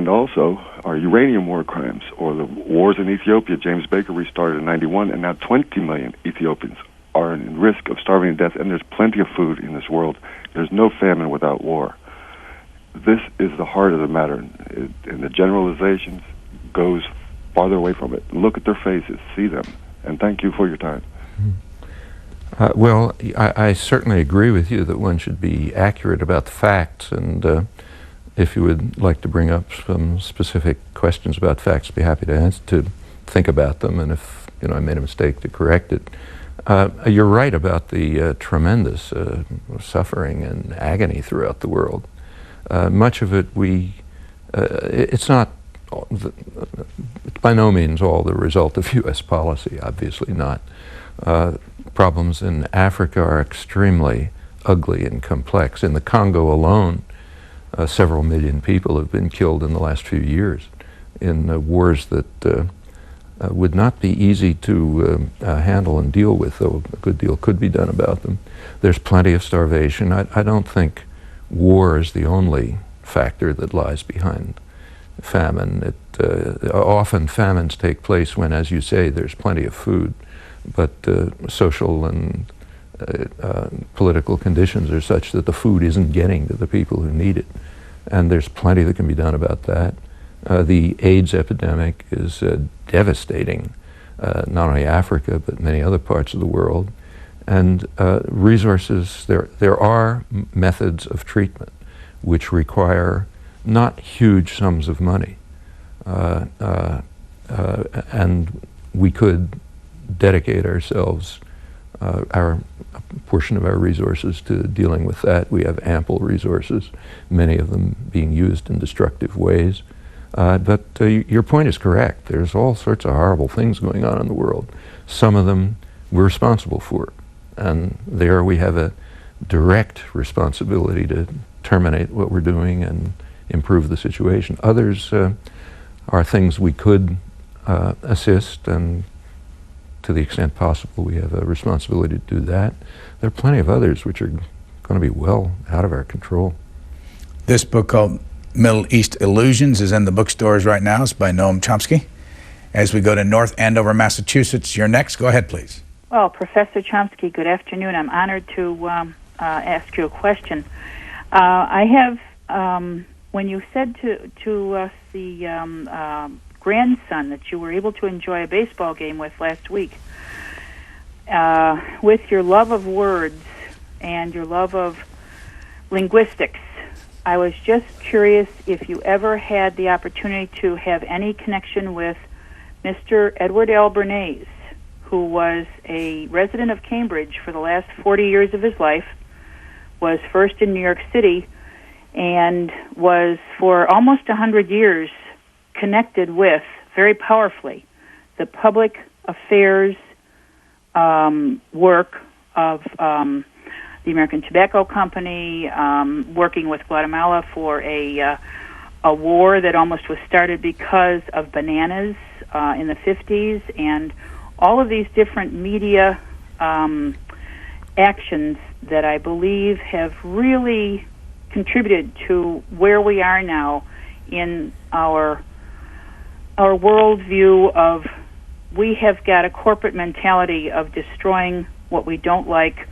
And also, our uranium war crimes, or the wars in Ethiopia, James Baker restarted in 91, and now 20 million Ethiopians are in risk of starving to death, and there's plenty of food in this world. There's no famine without war. This is the heart of the matter, and the generalizations goes farther away from it. Look at their faces, see them, and thank you for your time. Well, I certainly agree with you that one should be accurate about the facts, and if you would like to bring up some specific questions about facts, I'd be happy to think about them, and if I made a mistake, to correct it. You're right about the tremendous suffering and agony throughout the world. Much of it it's not, it's by no means all the result of U.S. policy, obviously not. Problems in Africa are extremely ugly and complex. In the Congo alone, several million people have been killed in the last few years in wars that would not be easy to handle and deal with, though a good deal could be done about them. There's plenty of starvation. I don't think war is the only factor that lies behind famine. Often famines take place when, as you say, there's plenty of food, but social and political conditions are such that the food isn't getting to the people who need it. And there's plenty that can be done about that. The AIDS epidemic is devastating, not only Africa, but many other parts of the world. And resources, there are methods of treatment which require not huge sums of money. And we could dedicate ourselves, a portion of our resources to dealing with that. We have ample resources, many of them being used in destructive ways. But your point is correct. There's all sorts of horrible things going on in the world. Some of them we're responsible for. And there we have a direct responsibility to terminate what we're doing and improve the situation. Others are things we could assist, and to the extent possible we have a responsibility to do that. There are plenty of others which are going to be well out of our control. This book called Middle East Illusions is in the bookstores right now. It's by Noam Chomsky. As we go to North Andover, Massachusetts, you're next. Go ahead, please. Well, Professor Chomsky, good afternoon. I'm honored to ask you a question. I have, when you said to us the grandson that you were able to enjoy a baseball game with last week, with your love of words and your love of linguistics, I was just curious if you ever had the opportunity to have any connection with Mr. Edward L. Bernays, who was a resident of Cambridge for the last 40 years of his life, was first in New York City, and was for almost 100 years connected with, very powerfully, the public affairs work of the American Tobacco Company, working with Guatemala for a war that almost was started because of bananas in the 50s, and all of these different media actions that I believe have really contributed to where we are now in our worldview of, we have got a corporate mentality of destroying what we don't like,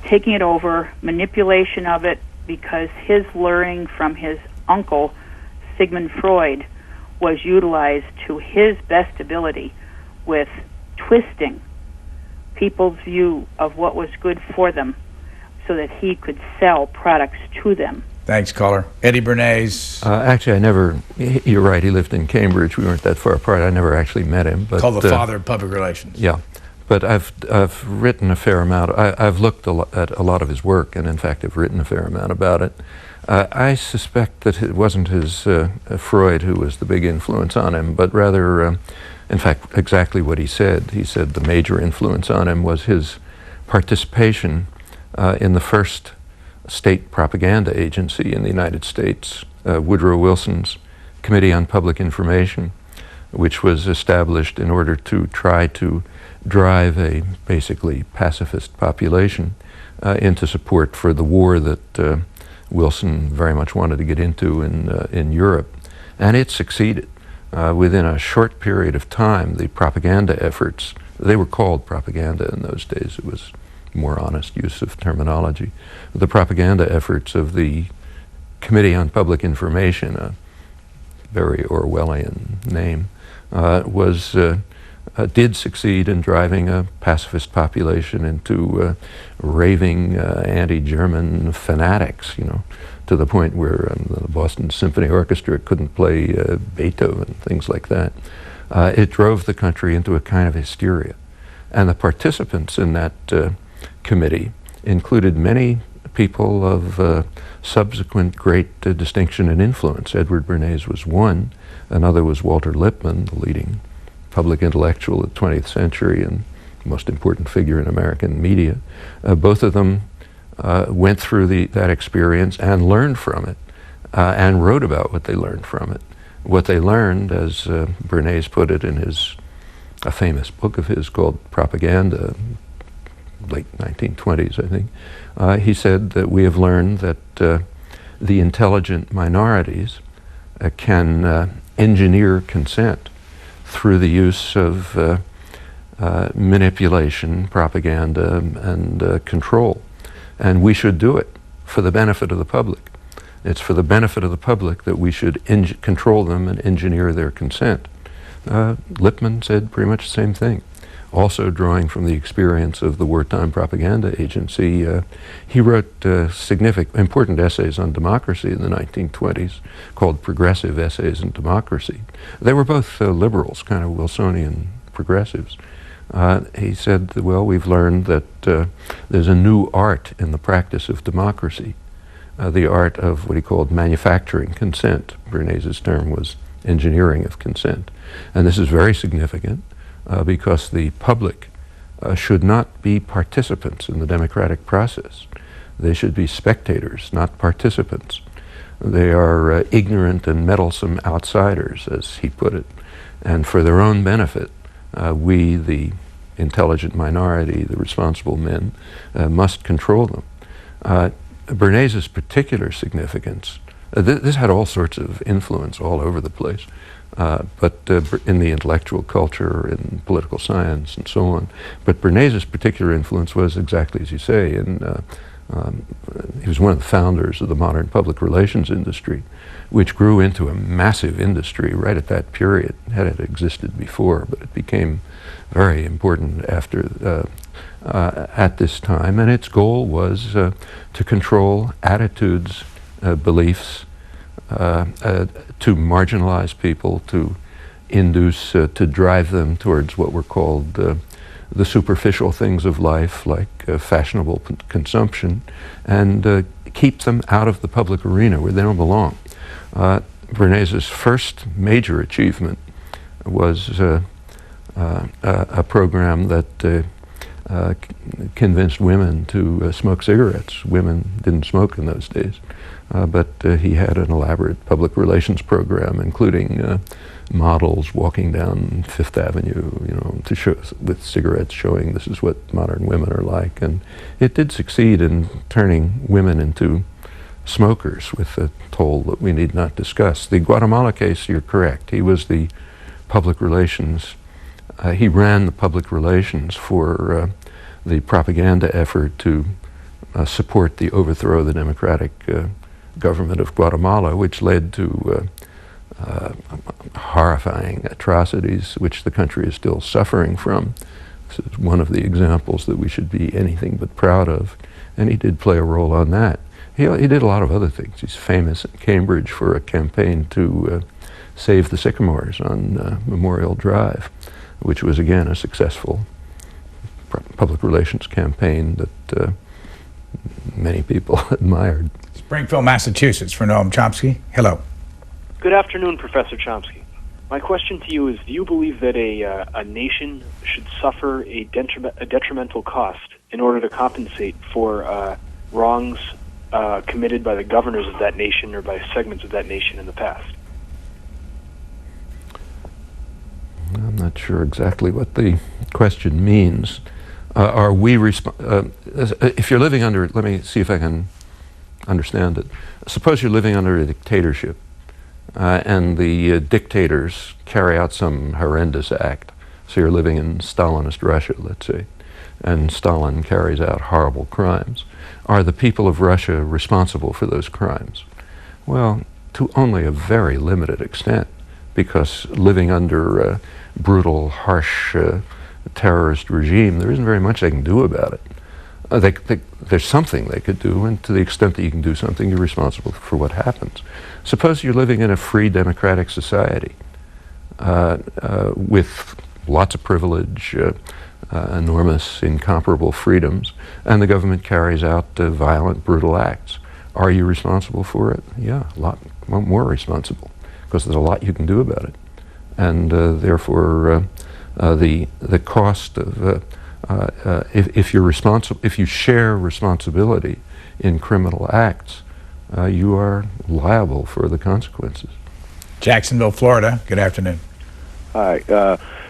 taking it over, manipulation of it, because his learning from his uncle, Sigmund Freud, was utilized to his best ability with twisting people's view of what was good for them so that he could sell products to them. Thanks, caller. Eddie Bernays. Actually, I never, you're right, he lived in Cambridge. We weren't that far apart. I never actually met him. But, called the father of public relations. Yeah. But I've written a fair amount. I've looked at a lot of his work, and in fact have written a fair amount about it. I suspect that it wasn't his Freud who was the big influence on him, but rather, in fact, exactly what he said. He said the major influence on him was his participation in the first state propaganda agency in the United States, Woodrow Wilson's Committee on Public Information, which was established in order to try to drive a basically pacifist population into support for the war that Wilson very much wanted to get into in Europe. And it succeeded. Within a short period of time, the propaganda efforts, they were called propaganda in those days, it was more honest use of terminology. The propaganda efforts of the Committee on Public Information, a very Orwellian name, did succeed in driving a pacifist population into raving anti-German fanatics, to the point where the Boston Symphony Orchestra couldn't play Beethoven, things like that. It drove the country into a kind of hysteria. And the participants in that committee included many people of subsequent great distinction and influence. Edward Bernays was one. Another was Walter Lippmann, the leading public intellectual of the 20th century and most important figure in American media. Both of them went through that experience and learned from it and wrote about what they learned from it. What they learned, as Bernays put it in a famous book of his called Propaganda, late 1920s, I think, he said that we have learned that the intelligent minorities can engineer consent through the use of manipulation, propaganda, and control. And we should do it for the benefit of the public. It's for the benefit of the public that we should control them and engineer their consent. Lippmann said pretty much the same thing. Also drawing from the experience of the wartime propaganda agency, he wrote important essays on democracy in the 1920s called Progressive Essays in Democracy. They were both liberals, kind of Wilsonian progressives. He said, well, we've learned that there's a new art in the practice of democracy, the art of what he called manufacturing consent. Bernays' term was engineering of consent. And this is very significant because the public should not be participants in the democratic process. They should be spectators, not participants. They are ignorant and meddlesome outsiders, as he put it. And for their own benefit, we, the intelligent minority, the responsible men, must control them. Bernays' particular significance, this had all sorts of influence all over the place, but in the intellectual culture, in political science, and so on. But Bernays' particular influence was exactly as you say, he was one of the founders of the modern public relations industry, which grew into a massive industry right at that period. Had it existed before, but it became very important after at this time. And its goal was to control attitudes, beliefs, to marginalize people, to induce, to drive them towards what were called the superficial things of life, like fashionable consumption, and keep them out of the public arena where they don't belong. Bernays' first major achievement was a program that convinced women to smoke cigarettes. Women didn't smoke in those days, but he had an elaborate public relations program, including models walking down Fifth Avenue, to show, with cigarettes, showing this is what modern women are like. And it did succeed in turning women into smokers with a toll that we need not discuss. The Guatemala case, you're correct. He was the public relations, he ran the public relations for the propaganda effort to support the overthrow of the democratic government of Guatemala, which led to horrifying atrocities which the country is still suffering from. This is one of the examples that we should be anything but proud of, and he did play a role on that. He did a lot of other things. He's famous in Cambridge for a campaign to save the sycamores on Memorial Drive, which was again a successful public relations campaign that many people admired. Springfield, Massachusetts, for Noam Chomsky. Hello. Good afternoon, Professor Chomsky. My question to you is, do you believe that a nation should suffer a detrimental cost in order to compensate for wrongs committed by the governors of that nation or by segments of that nation in the past? I'm not sure exactly what the question means. Are we if you're living under, let me see if I can understand it. Suppose you're living under a dictatorship and the dictators carry out some horrendous act. So you're living in Stalinist Russia, let's say, and Stalin carries out horrible crimes. Are the people of Russia responsible for those crimes? Well, to only a very limited extent, because living under a brutal, harsh terrorist regime, there isn't very much they can do about it. There's something they could do, and to the extent that you can do something, you're responsible for what happens. Suppose you're living in a free democratic society with lots of privilege, enormous, incomparable freedoms, and the government carries out violent, brutal acts. Are you responsible for it? Yeah, a lot more responsible, because there's a lot you can do about it. And therefore, the cost of if you're responsible, if you share responsibility in criminal acts, you are liable for the consequences. Jacksonville, Florida. Good afternoon. Hi,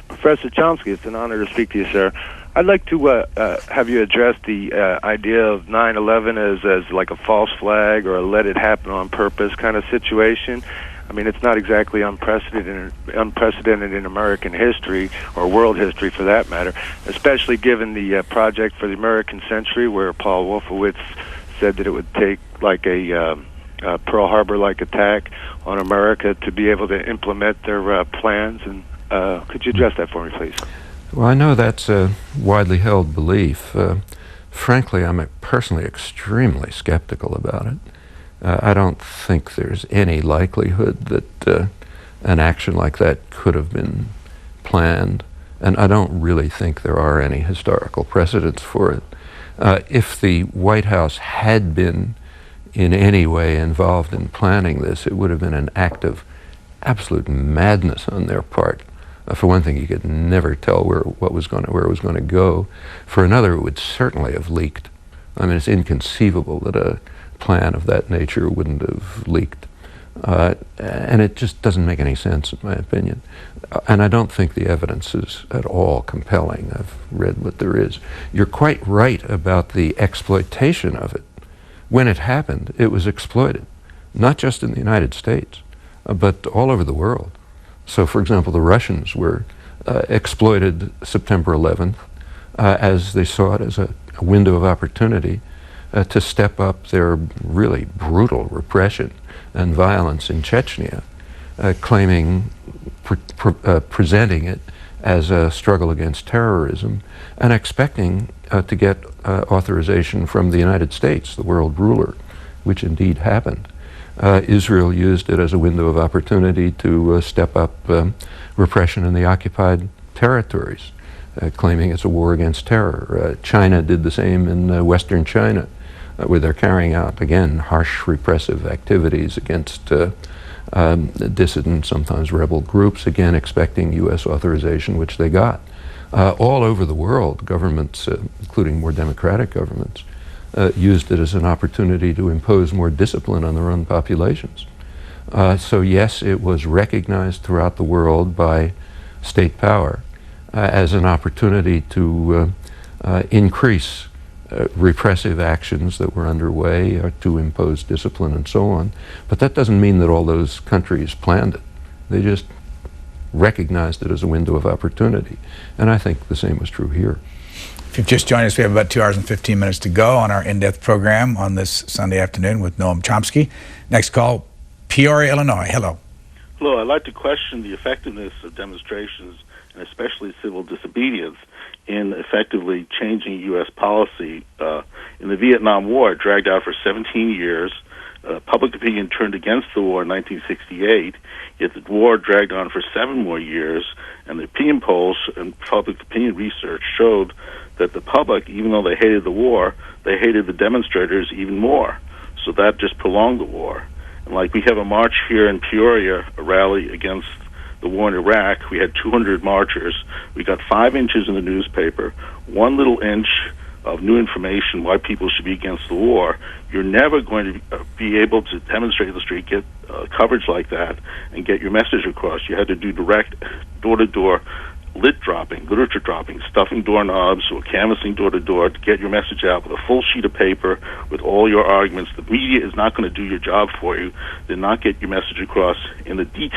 Professor Chomsky. It's an honor to speak to you, sir. I'd like to have you address the idea of 9/11 as like a false flag or a let it happen on purpose kind of situation. I mean, it's not exactly unprecedented in American history, or world history for that matter, especially given the Project for the American Century, where Paul Wolfowitz said that it would take like a Pearl Harbor-like attack on America to be able to implement their plans. And could you address that for me, please? Well, I know that's a widely held belief. Frankly, I'm personally extremely skeptical about it. I don't think there's any likelihood that an action like that could have been planned, and I don't really think there are any historical precedents for it. If the White House had been in any way involved in planning this, it would have been an act of absolute madness on their part. For one thing, you could never tell where it was going to go. For another, it would certainly have leaked. I mean, it's inconceivable that a plan of that nature wouldn't have leaked. And it just doesn't make any sense, in my opinion. And I don't think the evidence is at all compelling. I've read what there is. You're quite right about the exploitation of it. When it happened, it was exploited, not just in the United States, but all over the world. So, for example, the Russians were exploited September 11th as they saw it as a window of opportunity to step up their really brutal repression and violence in Chechnya, presenting it as a struggle against terrorism and expecting to get authorization from the United States, the world ruler, which indeed happened. Israel used it as a window of opportunity to step up repression in the occupied territories, claiming it's a war against terror. China did the same in Western China, where they're carrying out, again, harsh repressive activities against dissident, sometimes rebel groups, again expecting U.S. authorization, which they got. All over the world, governments, including more democratic governments, used it as an opportunity to impose more discipline on their own populations. So yes, it was recognized throughout the world by state power as an opportunity to increase repressive actions that were underway, or to impose discipline and so on. But that doesn't mean that all those countries planned it. They just recognized it as a window of opportunity. And I think the same was true here. If you've just joined us, we have about 2 hours and 15 minutes to go on our in-depth program on this Sunday afternoon with Noam Chomsky. Next call, Peoria, Illinois. Hello. Hello. I'd like to question the effectiveness of demonstrations, and especially civil disobedience, in effectively changing U.S. policy. In the Vietnam War, it dragged out for 17 years. Public opinion turned against the war in 1968, yet the war dragged on for 7 more years, and the opinion polls and public opinion research showed that the public, even though they hated the war, they hated the demonstrators even more. So that just prolonged the war. And like we have a march here in Peoria, a rally against the war in Iraq. We had 200 marchers. We got 5 inches in the newspaper, 1 little inch of new information why people should be against the war. You're never going to be able to demonstrate in the street, get coverage like that, and get your message across. You had to do direct, door-to-door literature dropping, stuffing doorknobs or canvassing door to door to get your message out with a full sheet of paper with all your arguments. The media is not going to do your job for you. They're not get your message across in the detail.